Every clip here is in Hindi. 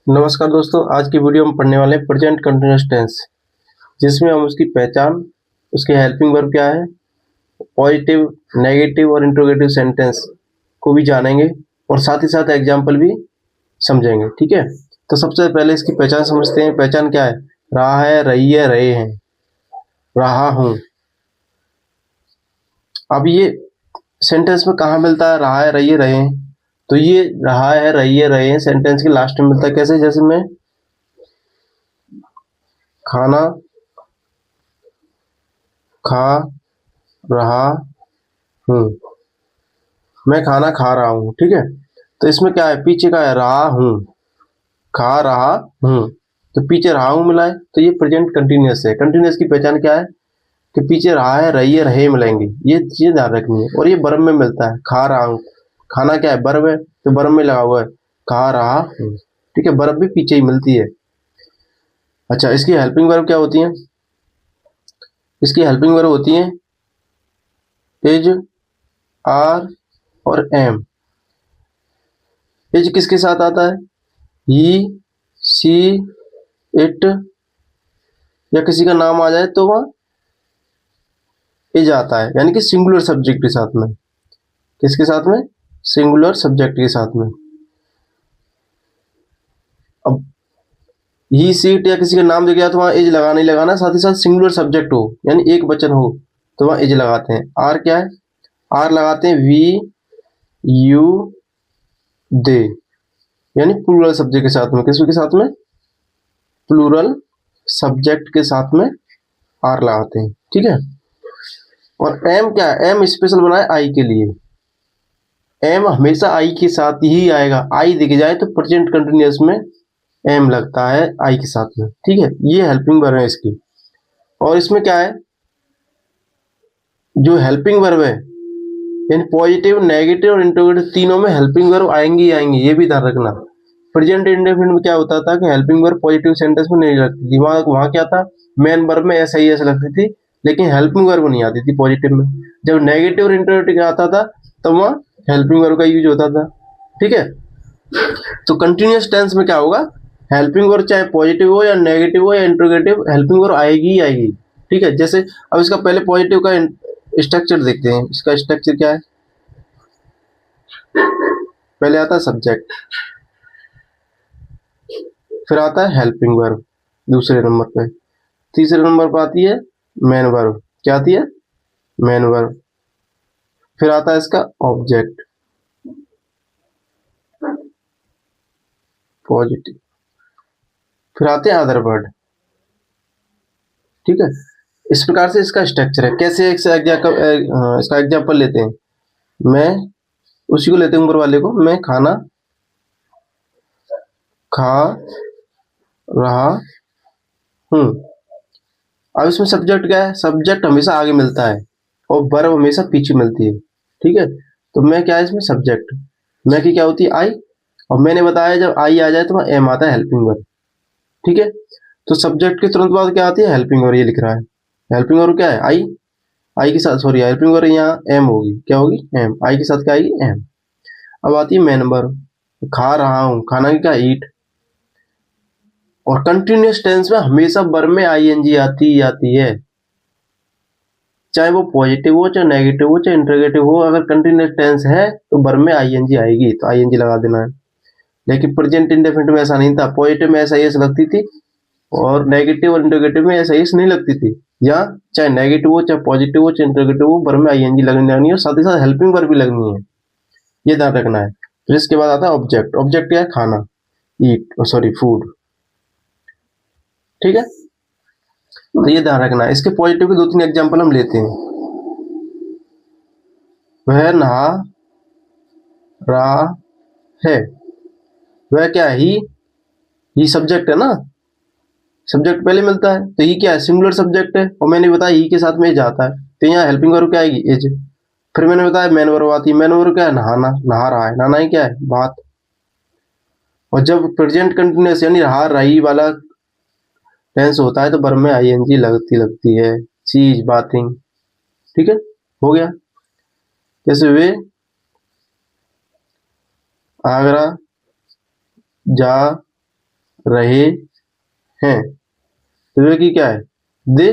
नमस्कार दोस्तों, आज की वीडियो में पढ़ने वाले हैं प्रेजेंट कंटिन्यूअस टेंस, जिसमें हम उसकी पहचान, उसके हेल्पिंग वर्ब क्या है, पॉजिटिव, नेगेटिव और इंट्रोगेटिव सेंटेंस को भी जानेंगे और साथ ही साथ एग्जाम्पल भी समझेंगे। ठीक है, तो सबसे पहले इसकी पहचान समझते हैं। पहचान क्या है? रहा है, रही है, रहे हैं, रहा हूं। अब ये सेंटेंस में कहाँ मिलता है? रहा है, रही है, रहे हैं। तो ये रहा है, रही है, रहे हैं सेंटेंस के लास्ट में मिलता है। कैसे? जैसे मैं खाना खा रहा हूँ, मैं खाना खा रहा हूँ। ठीक है, तो इसमें क्या है? पीछे का है रहा हूँ, खा रहा हूँ, तो पीछे रहा हूँ मिला है, तो ये प्रेजेंट कंटिन्यूअस है। कंटिन्यूअस की पहचान क्या है? कि पीछे रहा है, रही है, रहे मिलेंगे, ये चीजें ध्यान रखनी है। और ये वर्ब में मिलता है, खा रहा हूँ। खाना क्या है? वर्ब है, तो वर्ब में लगा हुआ है खा रहा हूँ। ठीक है, वर्ब भी पीछे ही मिलती है। अच्छा, इसकी हेल्पिंग वर्ब क्या होती है? इसकी हेल्पिंग वर्ब होती है इज, आर और एम। इज किसके साथ आता है? ही, सी, इट, या किसी का नाम आ जाए तो वह इज आता है, यानी कि सिंगुलर सब्जेक्ट के साथ में। किसके साथ में? सिंगुलर सब्जेक्ट के साथ में। अब ही, सीट या किसी का नाम दिख गया तो वहां इज लगाना ही लगाना, साथ ही साथ सिंगुलर सब्जेक्ट हो यानी एक वचन हो तो वहां इज लगाते हैं। आर क्या है? आर लगाते हैं वी, यू, दे, यानी प्लूरल सब्जेक्ट के साथ में। किसके साथ में? प्लूरल सब्जेक्ट के साथ में आर लगाते हैं। ठीक है, और एम क्या है? एम स्पेशल बना है आई के लिए। एम हमेशा आई के साथ ही आएगा। आई दिख जाए तो प्रेजेंट कंटिन्यूअस में एम लगता है आई के साथ में। ठीक है, ये हेल्पिंग वर्ब है इसकी। और इसमें क्या है? जो हेल्पिंग वर्ब है, यानी पॉजिटिव, नेगेटिव और इंट्रोगेटिव तीनों में हेल्पिंग वर्ब आएंगी ही आएंगी, ये भी ध्यान रखना। प्रेजेंट इंडेफिनिट में क्या होता था कि हेल्पिंग वर्ब पॉजिटिव सेंटेंस में नहीं लगती थी। वहां क्या था? मेन वर्ब में ऐसा ही ऐसा लगती थी, लेकिन हेल्पिंग वर्ब नहीं आती थी पॉजिटिव में। जब नेगेटिव और इंट्रोगेटिव आता था तो वहां हेल्पिंग वर्ब का यूज होता था। ठीक है, तो कंटिन्यूअस टेंस में क्या होगा? हेल्पिंग वर्ब चाहे पॉजिटिव हो या नेगेटिव हो या इंट्रोगेटिव, हेल्पिंग वर्ब आएगी ही आएगी। ठीक है, जैसे अब इसका पहले पॉजिटिव का स्ट्रक्चर देखते हैं। इसका स्ट्रक्चर क्या है? पहले आता है सब्जेक्ट, फिर आता है हेल्पिंग वर्ब दूसरे नंबर पे, तीसरे नंबर पर आती है मेन वर्ब। क्या आती है? Main verb. फिर आता है इसका ऑब्जेक्ट, पॉजिटिव। फिर आते हैं अदर वर्ड। ठीक है, इस प्रकार से इसका स्ट्रक्चर है। कैसे? इसका एग्जाम्पल लेते हैं। मैं उसी को लेते हैं, ऊपर वाले को। मैं खाना खा रहा हूँ। अब इसमें सब्जेक्ट क्या है? सब्जेक्ट हमेशा आगे मिलता है और वर्ब हमेशा पीछे मिलती है। ठीक है, तो मैं क्या है इसमें? सब्जेक्ट। मैं की क्या होती है? आई। और मैंने बताया जब आई आ जाए तो वहां एम आता है, हेल्पिंग वर्ब। ठीक है, तो सब्जेक्ट के तुरंत बाद क्या आती है? Helping verb. ये लिख रहा है हेल्पिंग वर्ब क्या है? आई। आई के साथ, सॉरी, हेल्पिंग वर्ब यहाँ एम होगी। क्या होगी? एम। आई के साथ क्या आएगी? एम। अब आती है मेन वर्ब। खा रहा हूँ, खाना की क्या? ईट। और कंटिन्यूअस टेंस में हमेशा वर्ब में आईएनजी आती ही आती है, चाहे वो पॉजिटिव हो, चाहे नेगेटिव हो, चाहे इंटरोगेटिव हो। अगर कंटिन्यूअस टेंस है तो वर्ब में आईएनजी आएगी, तो आईएनजी लगा देना है। लेकिन प्रेजेंट इंडेफिनिट में ऐसा नहीं था। पॉजिटिव में ऐसा यस लगती थी और नेगेटिव और इंटरोगेटिव में ऐसा यस नहीं लगती थी। या चाहे नेगेटिव हो, चाहे पॉजिटिव हो, चाहे इंटरोगेटिव हो, वर्ब में आईएनजी लगनी है और साथ ही साथ हेल्पिंग वर्ब भी लगनी है। ये ध्यान रखना है। फिर इसके बाद आता है ऑब्जेक्ट। ऑब्जेक्ट क्या है? खाना, ईट, सॉरी, फूड। ठीक है, तो ये ध्यान रखना है। इसके पॉजिटिव के दो तीन एग्जाम्पल हम लेते हैं। वह नहा रहा है। वह क्या है? ही सब्जेक्ट है ना, सब्जेक्ट पहले मिलता है, तो ही क्या है? सिंगुलर सब्जेक्ट है। और मैंने बताया ही के साथ में जाता है, तो यहाँ हेल्पिंग वर्ब क्या आएगी? इज। फिर मैंने बताया मेन वर्ब आती है। मेन वर्ब क्या है? नहाना, नहा रहा है। नहाना ही क्या है? बात। और जब प्रेजेंट कंटिन्यूअस यानी रहा रही वाला टेंस होता है तो वर्ब में आईएनजी लगती लगती है। चीज, बातिंग। ठीक है, हो गया। जैसे वे आगरा जा रहे हैं। तो वे की क्या है, दे,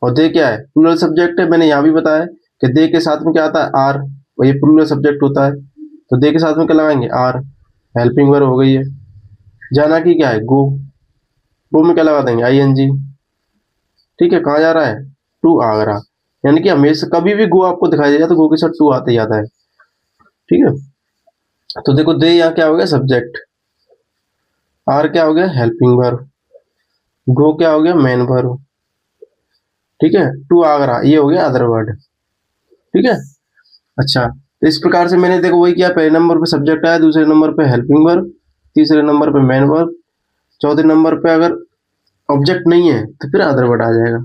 और दे क्या है, प्लूरल सब्जेक्ट है। मैंने यहाँ भी बताया कि दे के साथ में क्या आता है, आर, और ये प्लूरल सब्जेक्ट होता है, तो दे के साथ में क्या लगाएंगे, आर। हेल्पिंग वर्ब हो गई है। जाना की क्या है, गो, गो में क्या लगा देंगे, आई एन जी। ठीक है, कहाँ जा रहा है, टू आगरा। यानी कि हमेशा कभी भी गो आपको दिखाई देगा तो गो के साथ टू आते ही आता है। ठीक है, तो देखो दे यहाँ क्या हो गया, सब्जेक्ट, आर क्या हो गया, हेल्पिंग वर्ब, गो क्या हो गया, मेन वर्ब। ठीक है, टू आगरा ये हो गया अदर वर्ड। ठीक है, अच्छा, तो इस प्रकार से मैंने देखो वही किया, पहले नंबर पे सब्जेक्ट आया, दूसरे नंबर पे हेल्पिंग वर्ब, तीसरे नंबर पे मेन वर्ब, चौथे नंबर पे अगर ऑब्जेक्ट नहीं है तो फिर अदर वर्ड आ जाएगा।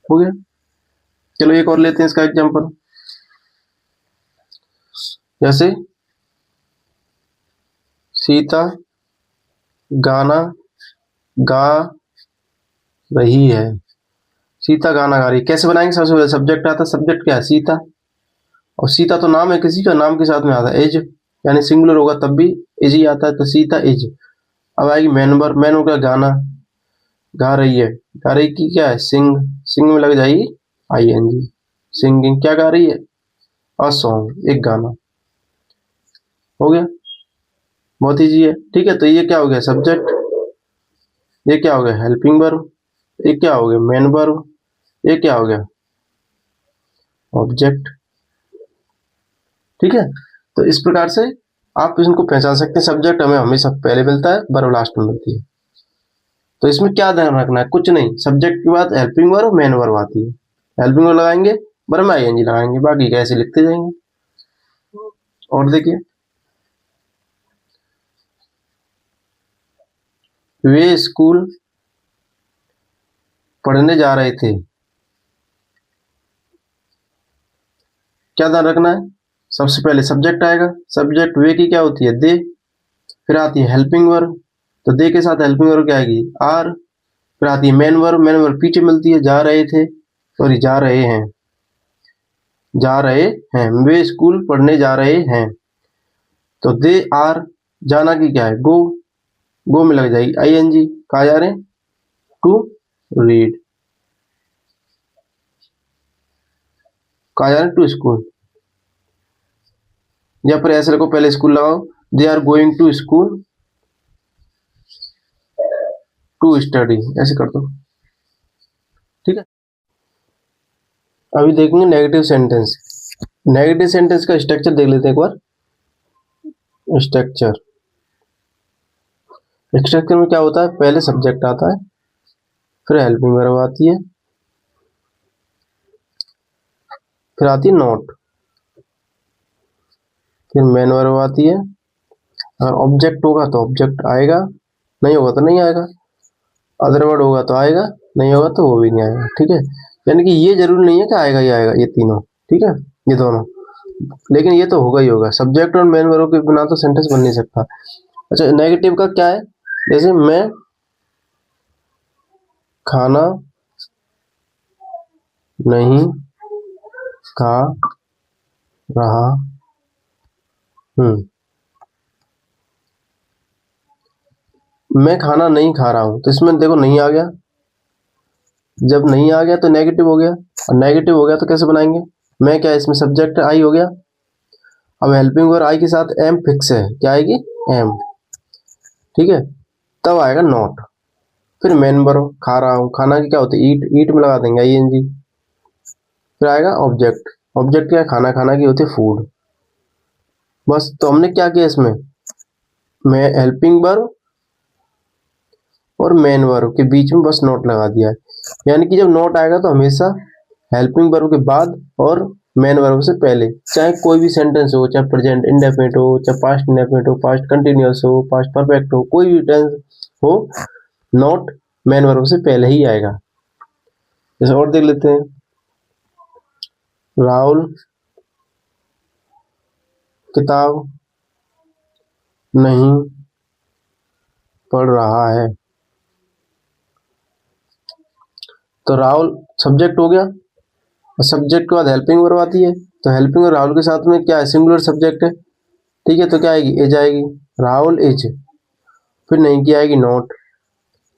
हो गया। चलो एक और लेते हैं इसका एग्जांपल, जैसे सीता गाना गा रही है। सीता गाना गा रही है, कैसे बनाएंगे, सबसे पहले सब्जेक्ट आता है, सब्जेक्ट क्या है, सीता, और सीता तो नाम है किसी का, नाम के साथ में आता है एज, यानी सिंगुलर होगा तब भी एज ही आता है, तो सीता एज। अब आएगी मेन वर्ब, मेन हो गया गाना, गा रही है, गा रही की क्या है, सिंग, सिंग में लग जाएगी आई एन जी, सिंगिंग, क्या गा रही है, अ सॉन्ग, एक गाना। हो गया, बहुत ईजी है। ठीक है, तो ये क्या हो गया, सब्जेक्ट, ये क्या हो गया, हेल्पिंग वर्ब, ये क्या हो गया, मेन वर्ब, ये क्या हो गया, ऑब्जेक्ट। ठीक है, तो इस प्रकार से आप इनको पहचान सकते हैं। सब्जेक्ट हमें हमेशा पहले मिलता है, वर्ब लास्ट में मिलती है। तो इसमें क्या ध्यान रखना है, कुछ नहीं, सब्जेक्ट के बाद हेल्पिंग वर्ब, मेन वर्ब आती है, हेल्पिंग वर्ब लगाएंगे, वर्ब में आईएनजी लगाएंगे, बाकी कैसे लिखते जाएंगे। और देखिए, वे स्कूल पढ़ने जा रहे थे, क्या ध्यान रखना है, सबसे पहले सब्जेक्ट आएगा, सब्जेक्ट वे की क्या होती है, दे, फिर आती है हेल्पिंग वर्ब, तो दे के साथ हेल्पिंग वर्ब क्या आएगी, आर, फिर आती है मेन वर्ब, मेन वर्ब पीछे मिलती है, जा रहे थे, सॉरी जा रहे हैं, जा रहे हैं, वे स्कूल पढ़ने जा रहे हैं, तो दे आर, जाना की क्या है, गो, गो में लग जाएगी आई एन जी, कहा जा रहे हैं, टू रीड, कहा जा रहे हैं, टू स्कूल, या फिर ऐसे रखो, पहले स्कूल लगाओ, they are going to school to study, ऐसे कर दो। ठीक है, अभी देखेंगे नेगेटिव सेंटेंस। नेगेटिव सेंटेंस का स्ट्रक्चर देख लेते हैं एक बार। स्ट्रक्चर, स्ट्रक्चर में क्या होता है, पहले सब्जेक्ट आता है, फिर हेल्पिंग वर्ब आती है, फिर आती है नोट, फिर मेन वर्ब आती है, अगर ऑब्जेक्ट होगा तो ऑब्जेक्ट आएगा, नहीं होगा तो नहीं आएगा, अदर वर्ड होगा तो आएगा, नहीं होगा तो वो भी नहीं आएगा। ठीक है, यानी कि ये जरूरी नहीं है कि आएगा ही आएगा, ये तीनों, ठीक है, ये दोनों, लेकिन ये तो होगा ही होगा, सब्जेक्ट और मेन वर्ब के बिना तो सेंटेंस बन नहीं सकता। अच्छा, नेगेटिव का क्या है, जैसे मैं खाना नहीं खा रहा हूँ, मैं खाना नहीं खा रहा हूँ, तो इसमें देखो नहीं आ गया, जब नहीं आ गया तो नेगेटिव हो गया, और नेगेटिव हो गया तो कैसे बनाएंगे, मैं क्या है, इसमें सब्जेक्ट आई हो गया, अब हेल्पिंग वर्ब आई के साथ एम फिक्स है, क्या आएगी, एम। ठीक है, तब आएगा नॉट, फिर मेन वर्ब, खा रहा हूँ, खाना की क्या होती है, ईट, ईट में लगा देंगे आई एन जी, फिर आएगा ऑब्जेक्ट, ऑब्जेक्ट क्या है, खाना, खाना की होती है फूड। बस, तो हमने क्या किया इसमें, मैं हेल्पिंग वर्ब और मेन वर्ब के बीच में बस नोट लगा दिया है, यानी कि जब नोट आएगा तो हमेशा हेल्पिंग वर्ब के बाद और मेन वर्ब से पहले, चाहे कोई भी सेंटेंस हो, चाहे प्रेजेंट इंडेफिनिट हो, चाहे पास्ट इंडेफिनिट हो, पास्ट कंटिन्यूअस हो, पास्ट परफेक्ट हो, कोई भी टेंस हो, नोट मेन वर्ब से पहले ही आएगा। जैसे और देख लेते हैं, राहुल किताब नहीं पढ़ रहा है, तो राहुल सब्जेक्ट हो गया, और सब्जेक्ट के बाद हेल्पिंग वर्ब आती है, तो हेल्पिंग वर्ब राहुल के साथ में क्या है, सिंगुलर सब्जेक्ट है, ठीक है, तो क्या आएगी, एज आएगी, राहुल एज, फिर नहीं की आएगी नोट,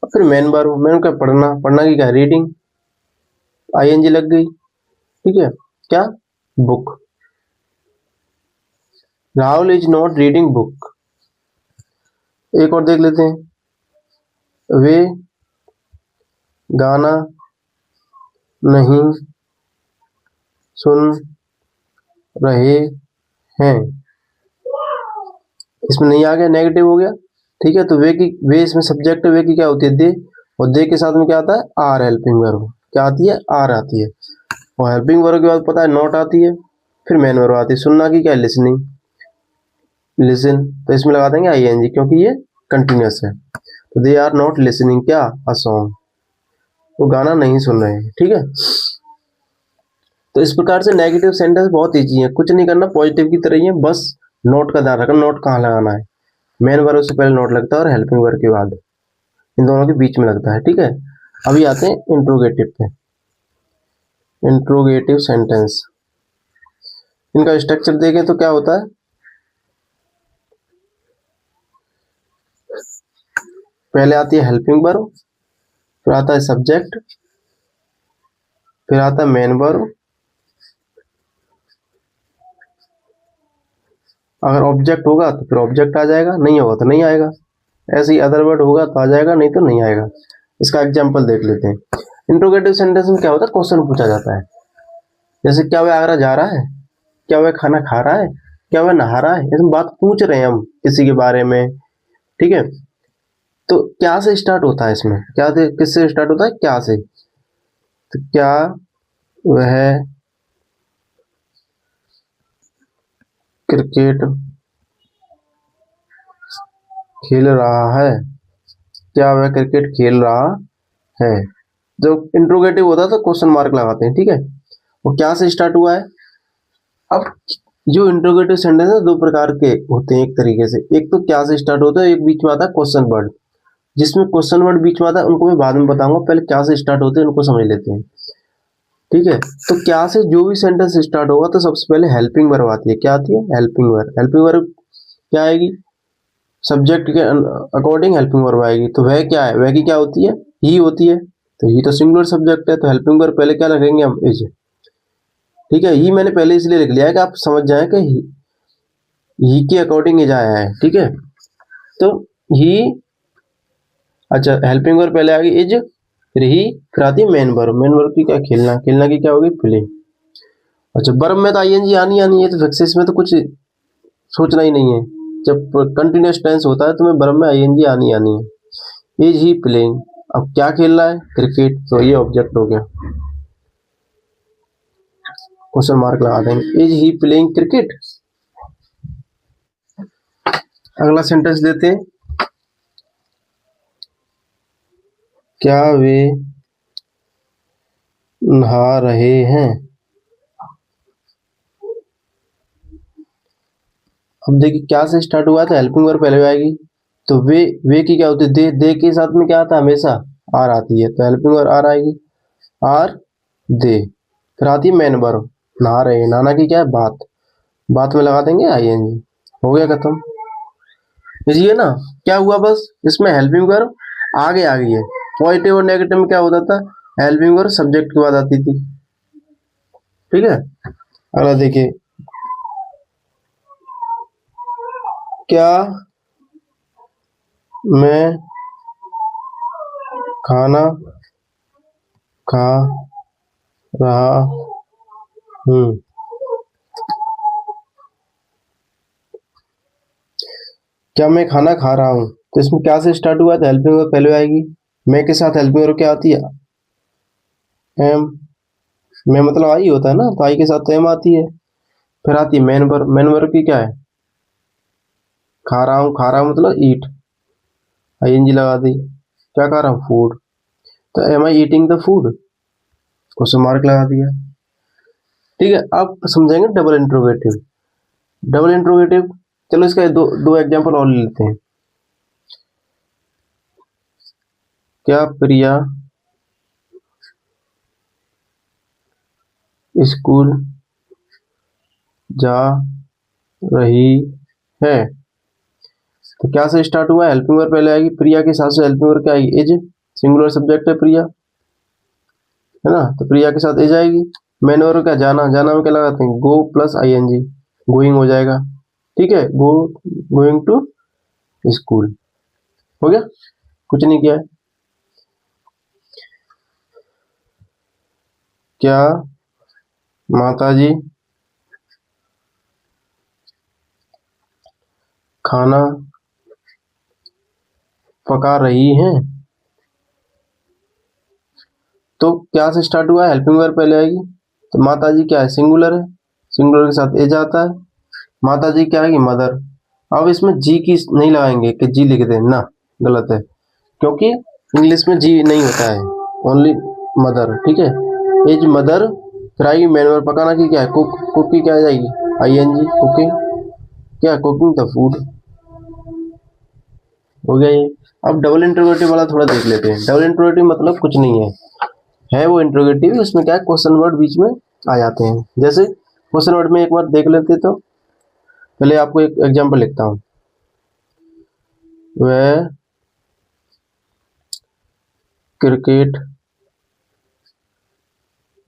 और फिर मेन वर्ब, मेन का पढ़ना, पढ़ना की क्या है रीडिंग, आईएनजी लग गई, ठीक है, क्या book, Rahul is not reading book. एक और देख लेते हैं, वे गाना नहीं सुन रहे हैं, इसमें नहीं आ गया, नेगेटिव हो गया, ठीक है। तो वे इसमें सब्जेक्ट, वे की क्या होती है दे, और दे के साथ में क्या आता है आर, हेल्पिंग वर्ब क्या आती है आर आती है, और हेल्पिंग वर्ब के बाद पता है नॉट आती है, फिर मेन वर्ब आती है, सुनना की क्या लिसनिंग, लिसन, तो इसमें लगा देंगे आईएनजी क्योंकि ये कंटिन्यूअस है। तो दे आर नॉट लिसनिंग क्या अ सॉन्ग, वो गाना नहीं सुन रहे हैं, ठीक है। तो इस प्रकार से नेगेटिव सेंटेंस बहुत ईजी है, कुछ नहीं करना, पॉजिटिव की तरह ही है, बस नोट का ध्यान रखना, नोट कहाँ लगाना है, मेन वर्ब से पहले नोट लगता है और हेल्पिंग वर्ब के बाद इन दोनों के बीच में लगता है, ठीक है। अभी आते हैं इंट्रोगेटिव पे, इंट्रोगेटिव सेंटेंस, इनका स्ट्रक्चर देखें तो क्या होता है, पहले आती है हेल्पिंग वर्ब, फिर आता है सब्जेक्ट, फिर आता है मेन वर्ब, अगर ऑब्जेक्ट होगा तो फिर ऑब्जेक्ट आ जाएगा, नहीं होगा तो नहीं आएगा, ऐसे ही अदर वर्ड होगा तो आ जाएगा, नहीं तो नहीं आएगा। इसका एग्जांपल देख लेते हैं। इंट्रोगेटिव सेंटेंस में क्या होता है, क्वेश्चन पूछा जाता है, जैसे क्या वह आगरा जा रहा है, क्या वह खाना खा रहा है, क्या वह नहा रहा है, इसमें बात पूछ रहे हैं हम किसी के बारे में, ठीक है। तो क्या से स्टार्ट होता है, इसमें क्या से, किससे स्टार्ट होता है, क्या से, तो क्या वह क्रिकेट खेल रहा है, क्या वह क्रिकेट खेल रहा है। जो इंट्रोगेटिव होता है तो क्वेश्चन मार्क लगाते हैं, ठीक है। वो क्या से स्टार्ट हुआ है। अब जो इंट्रोगेटिव सेंटेंस है दो प्रकार के होते हैं, एक तरीके से, एक तो क्या से स्टार्ट होता है, एक बीच में आता है क्वेश्चन वर्ड, जिसमें क्वेश्चन वर्ड बीच में आता है उनको मैं बाद में बताऊंगा, पहले क्या से स्टार्ट होते हैं उनको समझ लेते हैं, ठीक है। तो क्या से जो भी सेंटेंस स्टार्ट होगा तो सबसे पहले हेल्पिंग वर्ब आती है, क्या आती है हेल्पिंग वर्ब, हेल्पिंग वर्ब क्या आएगी, सब्जेक्ट के अकॉर्डिंग हेल्पिंग वर्ब आएगी, तो वह क्या है, वह की क्या होती है, ही होती है, तो ही तो सिंगुलर सब्जेक्ट है, तो हेल्पिंग वर्ब पहले क्या लगेंगे हम, इज, ठीक है। ही मैंने पहले इसलिए लिख लिया है कि आप समझ जाए कि ही के अकॉर्डिंग इज आया है, ठीक है। तो ही, अच्छा हेल्पिंग वर्ब पहले आ गई इज, फिर ही, फिर आती है मेन वर्ब, मेन वर्ब की क्या खेलना, खेलना की क्या होगी प्ले। अच्छा वर्ब में तो आईएनजी आनी आनी है, तो फिक्स इसमें तो कुछ सोचना ही नहीं है, जब कंटिन्यूअस टेंस होता है तो मैं वर्ब में आईएनजी आनी आनी है। इज ही प्लेइंग, अब क्या खेल रहा है क्रिकेट, तो ये ऑब्जेक्ट हो गया, क्वेश्चन मार्क लगा देंगे, इज ही प्लेइंग क्रिकेट। अगला सेंटेंस देते हैं, क्या वे नहा रहे हैं। अब देखिए क्या से स्टार्ट हुआ था, हेल्पिंग वर्ब पहले आएगी, तो वे की क्या होती है, दे के साथ में क्या आता है हमेशा आर आती है, तो हेल्पिंग वर्ब आर आएगी, आर दे, फिर आती है मेन वर्ब, नहा रहे हैं, नहाना की क्या है बात, बात में लगा देंगे आईएनजी, हो गया खत्म। ये ना क्या हुआ, बस इसमें हेल्पिंग वर्ब आगे आ गई है, पॉजिटिव और नेगेटिव में क्या होता था, हेल्पिंग वर्ब सब्जेक्ट के बाद आती थी, ठीक है। अगला देखिए, क्या मैं खाना खा रहा हूँ, क्या मैं खाना खा रहा हूँ, तो इसमें क्या से स्टार्ट हुआ है, तो हेल्पिंग वर्ब पहले आएगी, मैं के साथ हेल्पिंग वर्ब क्या आती है एम, मैं मतलब आई होता है ना, तो आई के साथ तो एम आती है, फिर आती है मेन वर्ब, मेन वर्ब की क्या है खा रहा हूँ, खा रहा हूँ मतलब ईट, आईएनजी लगा दी, क्या खा रहा हूँ फूड, तो am I eating the food, question mark लगा दिया, ठीक है। अब समझेंगे डबल इंट्रोगेटिव, डबल इंट्रोगेटिव, चलो इसका दो एग्जांपल और ले लेते हैं। क्या प्रिया स्कूल जा रही है, तो क्या से स्टार्ट हुआ है, हेल्पिंग वर्ब पहले आएगी, प्रिया के साथ से हेल्पिंग वर्ब क्या आएगी, इज, सिंगुलर सब्जेक्ट है प्रिया, है ना, तो प्रिया के साथ इज आएगी। मेन वर्ब क्या, जाना, जाना में क्या लगाते हैं, गो प्लस आईएनजी, गोइंग हो जाएगा, ठीक है, गो, गोइंग टू स्कूल, हो गया, कुछ नहीं किया है। क्या माताजी खाना पका रही हैं, तो क्या से स्टार्ट हुआ है, हेल्पिंग वर्ब पहले आएगी, तो माताजी क्या है, सिंगुलर है, सिंगुलर के साथ एज आता है, माताजी क्या आएगी, मदर। अब इसमें जी की नहीं लगाएंगे कि जी लिख दें ना, गलत है, क्योंकि इंग्लिश में जी नहीं होता है, ओनली मदर, ठीक है, एज मदर, फिर आएगी मेन वर्ब पकाना की क्या है, कुक, कुक की क्या आ जाएगी, आईएनजी, कुकिंग, क्या कुकिंग द फूड, हो गया ये। अब डबल इंटरोगेटिव वाला थोड़ा देख लेते हैं। डबल इंटरोगेटिव मतलब कुछ नहीं है वो इंटरोगेटिव, उसमें क्या है, क्वेश्चन वर्ड बीच में आ जाते हैं। जैसे क्वेश्चन वर्ड में एक बार देख लेते, तो पहले आपको एक एग्जांपल लिखता हूँ, वह क्रिकेट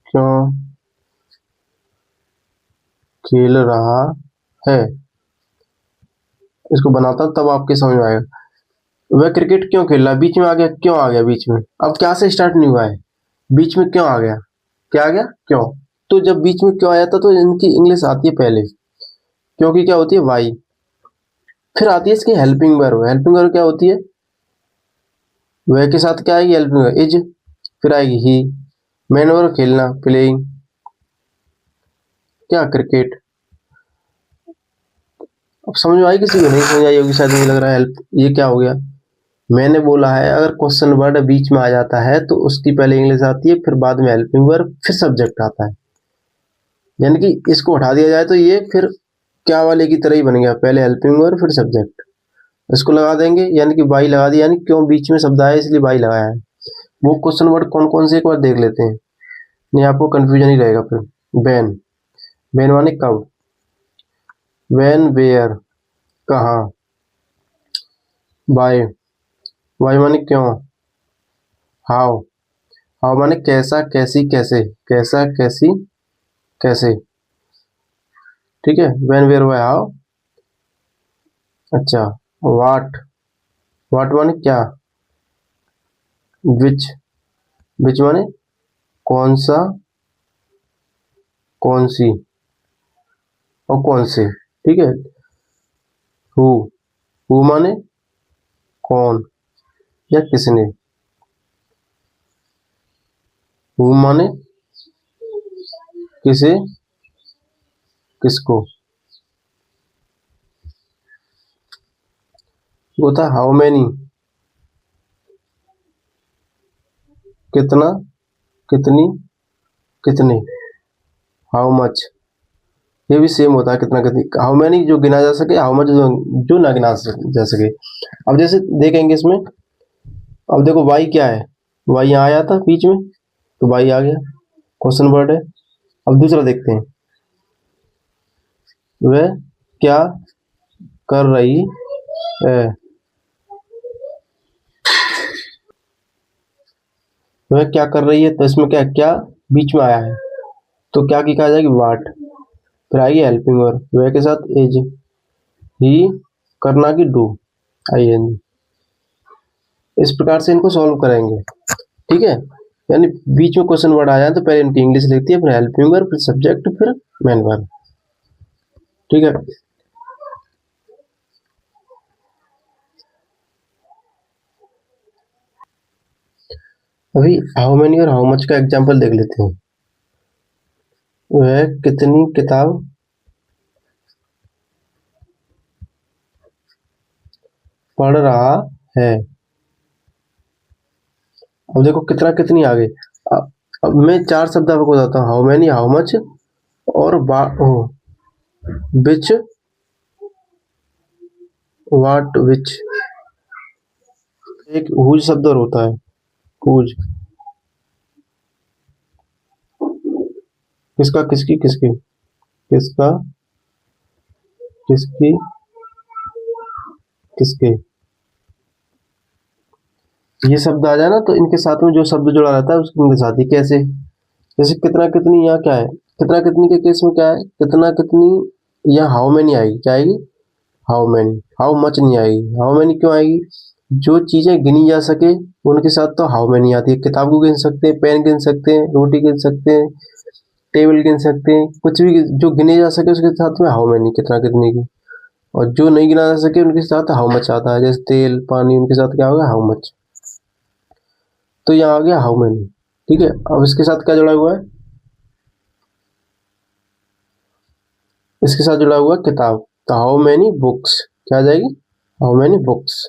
क्यों खेल रहा है, इसको बनाता हूँ तब आपके समझ में आएगा। वह क्रिकेट क्यों खेल रहा है, बीच में आ गया, क्यों आ गया बीच में, अब क्या से स्टार्ट नहीं हुआ है, बीच में क्यों आ गया, क्या आ गया, क्यों। तो जब बीच में क्यों आया था, तो इनकी इंग्लिश आती है पहले, क्योंकि क्या होती है, वाई, फिर आती है इसकी हेल्पिंग वर्ब, हेल्पिंग वर्ब क्या होती है, वह के साथ क्या आएगी, हेल्पिंग वर्ब इज, फिर आएगी ही, मेन वर्ब खेलना, प्लेइंग, क्या क्रिकेट। अब समझ में आई किसी को, नहीं समझ आई होगी शायद, मुझे लग रहा है हेल्प, ये क्या हो गया, मैंने बोला है अगर क्वेश्चन वर्ड बीच में आ जाता है तो उसकी पहले इंग्लिश आती है, फिर बाद में हेल्पिंग वर्ब, फिर सब्जेक्ट आता है, यानी कि इसको हटा दिया जाए तो ये फिर क्या वाले की तरह ही बन गया, पहले हेल्पिंग वर्ब फिर सब्जेक्ट, इसको लगा देंगे, यानी कि बाई लगा दिया, यानी क्यों बीच में शब्द आया इसलिए बाई लगाया है। वो क्वेश्चन वर्ड कौन कौन से एक बार देख लेते हैं, नहीं आपको कंफ्यूजन ही रहेगा फिर। बैन, बैन माने कब, वैन वेयर कहाँ, बाय, वाई माने क्यों, हाउ, हाउ माने कैसा कैसी कैसे, कैसा कैसी कैसे, ठीक है, वैन वेयर वाई हाउ। अच्छा, वाट, वाट माने क्या, विच, विच माने कौन सा, कौन सी, और कौन से, ठीक है। हु माने कौन या किसने, हु माने किसे, किसको, वो था हाउ मैनी, कितना, कितनी, कितने, हाउ मच, ये भी सेम होता है, कितना कितनी, हाउ मैनी जो गिना जा सके, हाउ मच जो ना गिना जा सके। अब जैसे देखेंगे इसमें, अब देखो वाई क्या है, वाई यहाँ आया था बीच में, तो वाई आ गया, क्वेश्चन वर्ड है। अब दूसरा देखते हैं, वह क्या कर रही है, वह क्या कर रही है, तो इसमें क्या क्या बीच में आया है, तो क्या की कहा जाएगी, वाट, फिर आएगी हेल्पिंग वर्ब, वह के साथ एज, ही करना की डू, आई एन, इस प्रकार से इनको सॉल्व करेंगे, ठीक है। यानी बीच में क्वेश्चन वर्ड आ जाए तो पहले इनकी इंग्लिश लिखती है, फिर हेल्पिंग वर्ब, फिर सब्जेक्ट, फिर मेन वर्ब, ठीक है। अभी हाउ मेनी और हाउ मच का एग्जांपल देख लेते हैं। वह कितनी किताब पढ़ रहा है, अब देखो कितना कितनी आ गई। अब मैं चार शब्द आपको बताता हूँ, हाउ मेनी, हाउ मच और विच, वाट, विच, एक हुज शब्द और होता है, हुज, किसका, किसकी, किसकी, किसका, किसकी, किसके, ये शब्द आ जाए ना तो इनके साथ में जो शब्द जुड़ा रहता है उसके इनके साथ ही। कैसे, जैसे कितना कितनी, यहाँ क्या है, कितना कितनी के केस में क्या है, कितना कितनी, यहाँ हाउ मैनी आएगी, क्या आएगी, हाउ मैनी। हाउ मच नहीं आएगी। हाउ मैनी क्यों आएगी, जो चीजें गिनी जा सके उनके साथ तो हाउ मैनी आती है। किताब को गिन सकते हैं, पेन गिन सकते हैं, रोटी गिन सकते हैं, टेबल गिन सकते हैं, कुछ भी जो गिने जा सके उसके साथ में हाउ मैनी, कितना कितने की। और जो नहीं गिना जा सके उनके साथ हाउ मच आता है, जैसे तेल पानी, उनके साथ क्या होगा, हाउ मच। तो यहाँ आ गया हाउ मैनी। ठीक है, अब इसके साथ क्या जुड़ा हुआ है, इसके साथ जुड़ा हुआ है किताब, तो हाउ मैनी बुक्स, क्या आ जाएगी, हाउ मैनी बुक्स।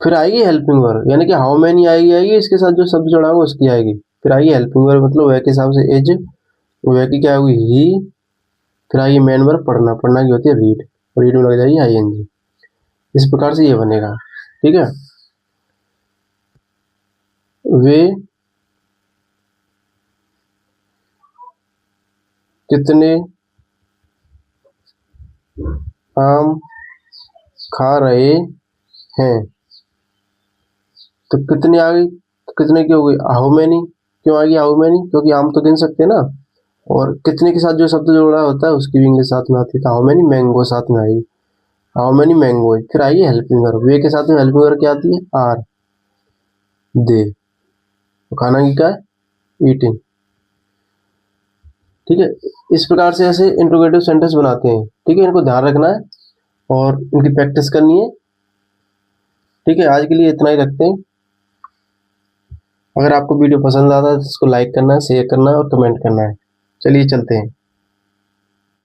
फिर आएगी हेल्पिंग वर्ब, यानी कि हाउ मैनी आएगी, इसके साथ जो शब्द जुड़ा हुआ उसकी आएगी। फिर आएगी हेल्पिंग वर्ब, मतलब वह के हिसाब से इज, वह की क्या होगी, ही। फिर आएगी मेन वर्ब पढ़ना, पढ़ना की होती है रीड, रीड में लग जाएगी आईएनजी। इस प्रकार से ये बनेगा। ठीक है, वे कितने आम खा रहे हैं, तो कितने आ गई, तो कितने की हो गई, हाउ मैनी। क्यों आ गई हाउ मैनी, क्योंकि आम तो गिन सकते हैं ना। और कितने के साथ जो शब्द जोड़ा होता है उसकी भी इंग्लिश साथ में आती है, तो हाउ मैनी मैंगो साथ में आएगी, हाउ मैनी मैंगो। फिर आइए हेल्पिंग वर्ब, वे के साथ में हेल्पिंग वर्ब क्या आती है, आर, दे। तो खाना की क्या है, ईटिंग। ठीक है, इस प्रकार से ऐसे इंट्रोगेटिव सेंटेंस बनाते हैं। ठीक है, इनको ध्यान रखना है और इनकी प्रैक्टिस करनी है। ठीक है, आज के लिए इतना ही रखते हैं। अगर आपको वीडियो पसंद आता है तो इसको लाइक करना है, शेयर करना है और कमेंट करना है। चलिए चलते हैं।